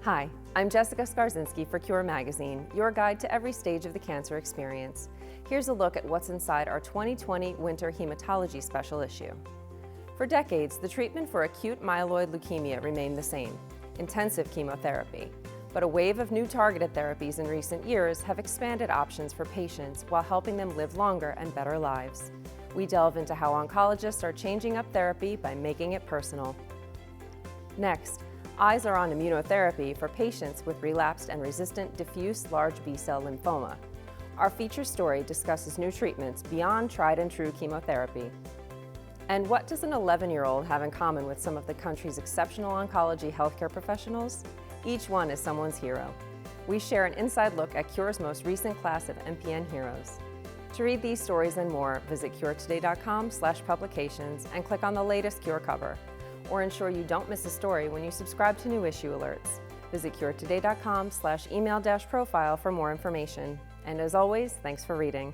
Hi, I'm Jessica Skarzinski for Cure Magazine, your guide to every stage of the cancer experience. Here's a look at what's inside our 2020 Winter Hematology special issue. For decades, the treatment for acute myeloid leukemia remained the same: intensive chemotherapy. But a wave of new targeted therapies in recent years have expanded options for patients while helping them live longer and better lives. We delve into how oncologists are changing up therapy by making it personal. Next, eyes are on immunotherapy for patients with relapsed and resistant diffuse large B-cell lymphoma. Our feature story discusses new treatments beyond tried and true chemotherapy. And what does an 11-year-old have in common with some of the country's exceptional oncology healthcare professionals? Each one is someone's hero. We share an inside look at Cure's most recent class of MPN Heroes. To read these stories and more, visit curetoday.com/publications and click on the latest Cure cover. Or ensure you don't miss a story when you subscribe to new issue alerts. Visit curetoday.com/email-profile for more information. And as always, thanks for reading.